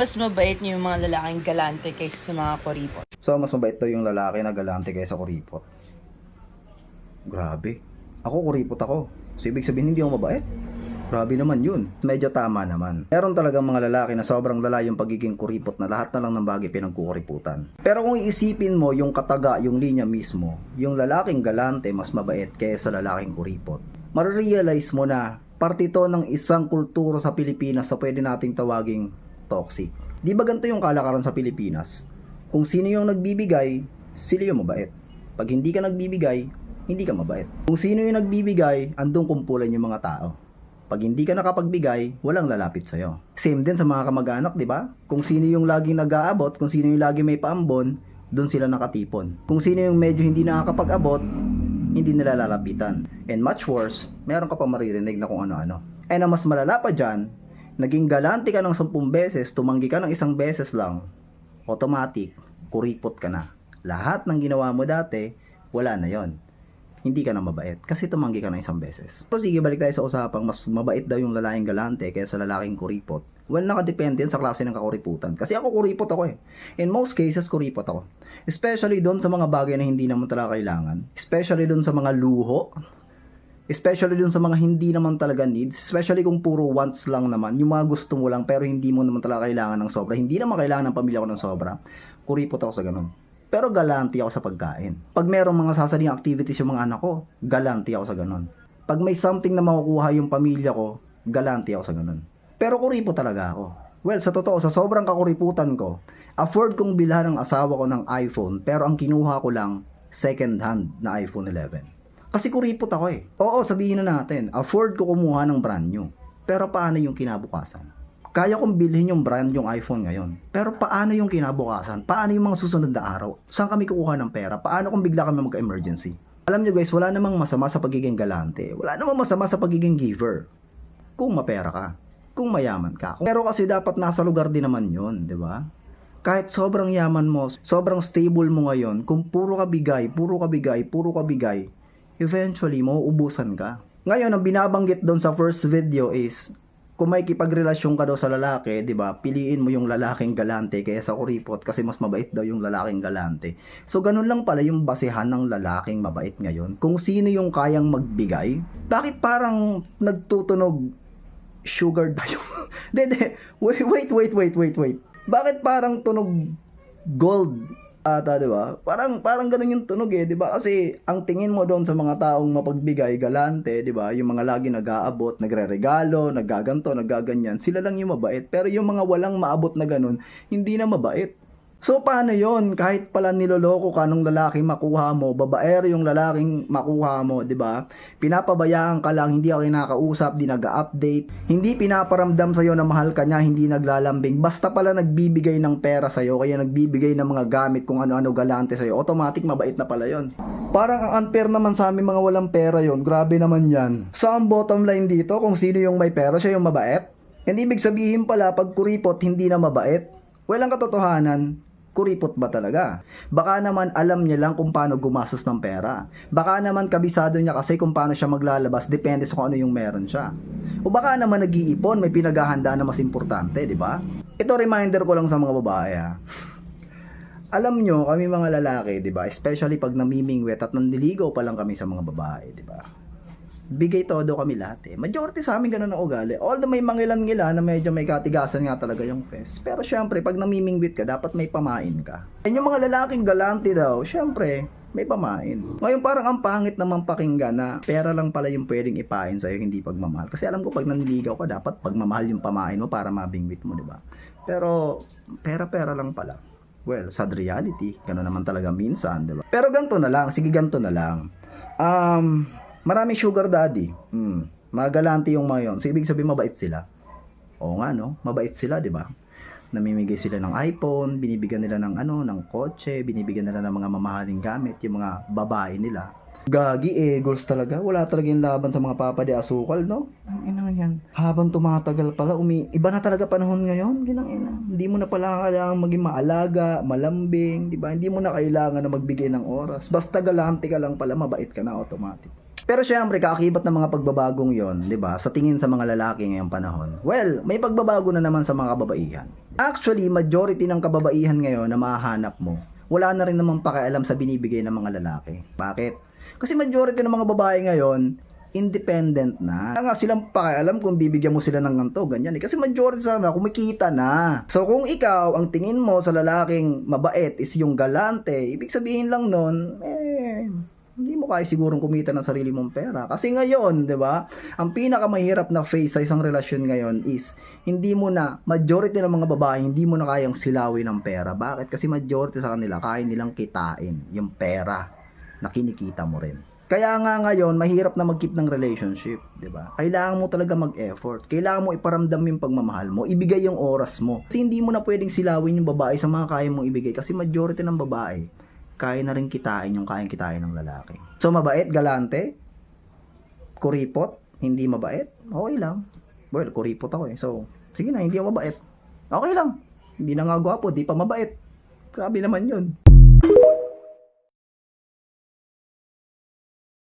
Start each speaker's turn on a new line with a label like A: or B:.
A: Mas mabait niyo yung mga lalaking galante kaysa sa mga kuripot.
B: So, mas mabait daw yung lalaki na galante kaysa kuripot. Grabe. Ako kuripot ako. So, ibig sabihin hindi ako mabait? Grabe naman yun. Medyo tama naman. Meron talagang mga lalaki na sobrang lala yung pagiging kuripot na lahat na lang ng bagay pinagkukuriputan. Pero kung iisipin mo yung kataga, yung linya mismo, yung lalaking galante mas mabait kaysa lalaking kuripot, marirealize mo na parte ito ng isang kultura sa Pilipinas sa pwede nating tawaging toxic. Di ba ganito yung kalakaran sa Pilipinas? Kung sino yung nagbibigay, sila yung mabait. Pag hindi ka nagbibigay, hindi ka mabait. Kung sino yung nagbibigay, andong kumpulan yung mga tao. Pag hindi ka nakapagbigay, walang lalapit sa'yo. Same din sa mga kamag-anak, di ba? Kung sino yung laging nag-aabot, kung sino yung laging may paambon, doon sila nakatipon. Kung sino yung medyo hindi nakakapag-abot, hindi nila lalapitan. And much worse, meron ka pa maririnig na kung ano-ano. And ang mas malala pa dyan, naging galante ka ng 10 beses, tumanggi ka ng 1 beses lang, automatic, kuripot ka na. Lahat ng ginawa mo dati, wala na yon. Hindi ka na mabait kasi tumanggi ka na 1 beses. Pero sige, balik tayo sa usapang mas mabait daw yung lalaking galante kaysa lalaking kuripot. Well, nakadepende sa klase ng kakuriputan. Kasi ako kuripot ako eh. In most cases, kuripot ako. Especially doon sa mga bagay na hindi naman talaga kailangan. Especially doon sa mga luho. Especially doon sa mga hindi naman talaga needs. Especially kung puro wants lang naman. Yung mga gusto mo lang pero hindi mo naman talaga kailangan ng sobra. Hindi naman kailangan ng pamilya ko ng sobra. Kuripot ako sa ganun. Pero galanti ako sa pagkain. Pag merong mga sasaling activities yung mga anak ko, galanti ako sa ganun. Pag may something na makukuha yung pamilya ko, galanti ako sa ganun. Pero kuripot talaga ako. Well, sa totoo, sa sobrang kakuriputan ko, afford kong bilhan ng asawa ko ng iPhone, pero ang kinuha ko lang, second hand na iPhone 11. Kasi kuripot ako eh. Oo, sabihin na natin, afford ko kumuha ng brand new. Pero paano yung kinabukasan? Kaya kong bilhin yung brand yung iPhone ngayon. Pero paano yung kinabukasan? Paano yung mga susunod na araw? Saan kami kukuha ng pera? Paano kung bigla kami magka-emergency? Alam nyo guys, wala namang masama sa pagiging galante. Wala namang masama sa pagiging giver. Kung mapera ka. Kung mayaman ka. Pero kasi dapat nasa lugar din naman yun, di ba? Kahit sobrang yaman mo, sobrang stable mo ngayon, kung puro ka bigay, eventually, mauubusan ka. Ngayon, ang binabanggit doon sa first video is, kung may kipagrelasyon ka daw sa lalaki, 'di ba? Piliin mo yung lalaking galante kaysa kuripot kasi mas mabait daw yung lalaking galante. So ganun lang pala yung basehan ng lalaking mabait ngayon. Kung sino yung kayang magbigay, bakit parang nagtutunog sugar ba yung wait. Bakit parang tunog gold ata, 'di ba? Parang ganun yung tunog eh, 'di ba? Kasi ang tingin mo doon sa mga taong mapagbigay, galante, 'di ba? Yung mga lagi nag-aabot, nagreregalo, naggaganto, naggaganyan, sila lang yung mabait. Pero yung mga walang maabot na ganun, hindi na mabait. So paano yon? Kahit pala niloloko ka nung lalaking makuha mo, babaero yung lalaking makuha mo, 'di ba? Pinapabayaan ka lang, hindi ka kinakausap, di nag-update, hindi pinaparamdam sa iyo na mahal ka niya, hindi naglalambing. Basta pala nagbibigay ng pera sa iyo, kaya nagbibigay ng mga gamit kung ano-ano galante sa iyo, automatic mabait na pala yon. Parang ang unfair naman sa amin mga walang pera yon. Grabe naman 'yan. So ang bottom line dito, kung sino yung may pera, siya yung mabait. Hindi ibig sabihin pala pag kuripot hindi na mabait. Walang katotohanan. Kuripot ba talaga? Baka naman alam niya lang kung paano gumastos ng pera. Baka naman kabisado niya kasi kung paano siya maglalabas, depende sa kung ano yung meron siya. O baka naman nag-iipon, may pinaghahandaan na mas importante, di ba? Ito reminder ko lang sa mga babae ha. Alam nyo, kami mga lalaki, di ba? Especially pag namimingwet at nandiligaw pa lang kami sa mga babae, di ba? Bigay todo kami lahat eh. Majority sa amin ganun ang ugali. Although may mangilan-ngila na medyo may katigasan nga talaga yung face. Pero syempre, pag namimingwit ka, dapat may pamain ka. And yung mga lalaking galante daw, syempre, may pamain. Ngayon parang ang pangit naman pakinggan na pera lang pala yung pwedeng ipain sa'yo, hindi pagmamahal. Kasi alam ko pag nanliligaw ka, dapat pagmamahal yung pamain mo para mabingwit mo, di ba? Pero, pera-pera lang pala. Well, sad reality. Gano'n naman talaga minsan, di ba? Pero ganito na lang. Sige, ganito na lang. Maraming sugar daddy. Mga galante yung mga yun. So, ibig sabihin mabait sila. Oo nga, no? Mabait sila, di ba? Namimigay sila ng iPhone, binibigyan nila ng ng kotse, binibigyan nila ng mga mamahaling gamit, yung mga babae nila. Gagi, goals talaga. Wala talaga yung laban sa mga papa de asukal, no? Ang yan. Habang tumatagal pala, iba na talaga panahon ngayon. Hindi mo na pala kailangan maging maalaga, malambing, di ba? Hindi mo na kailangan na magbigay ng oras. Basta galante ka lang pala, mabait ka na automatic. Pero syempre, kaakibat ng mga pagbabagong yon, di ba, sa tingin sa mga lalaki ngayong panahon, well, may pagbabago na naman sa mga kababaihan. Actually, majority ng kababaihan ngayon na mahahanap mo, wala na rin naman pakialam sa binibigay ng mga lalaki. Bakit? Kasi majority ng mga babae ngayon, independent na. Kaya nga silang pakialam kung bibigyan mo sila ng ganito, ganyan. Kasi majority sana kumikita na. So kung ikaw, ang tingin mo sa lalaking mabait is yung galante, ibig sabihin lang nun, hindi mo kaya sigurong kumita ng sarili mong pera. Kasi ngayon, di ba, ang pinakamahirap na phase sa isang relasyon ngayon is, hindi mo na, majority ng mga babae, hindi mo na kayang silawin ng pera. Bakit? Kasi majority sa kanila, kaya nilang kitain yung pera na kinikita mo rin. Kaya nga ngayon, mahirap na mag-keep ng relationship, di ba? Kailangan mo talaga mag-effort. Kailangan mo iparamdam yung pagmamahal mo, ibigay yung oras mo. Kasi hindi mo na pwedeng silawin yung babae sa mga kaya mong ibigay. Kasi majority ng babae, kaya na rin kitain yung kayang kitain ng lalaki. So, mabait, galante, kuripot, hindi mabait, okay lang. Well, kuripot ako eh. So, sige na, hindi ako mabait. Okay lang. Hindi na nga gwapo, di pa mabait. Grabe naman yun.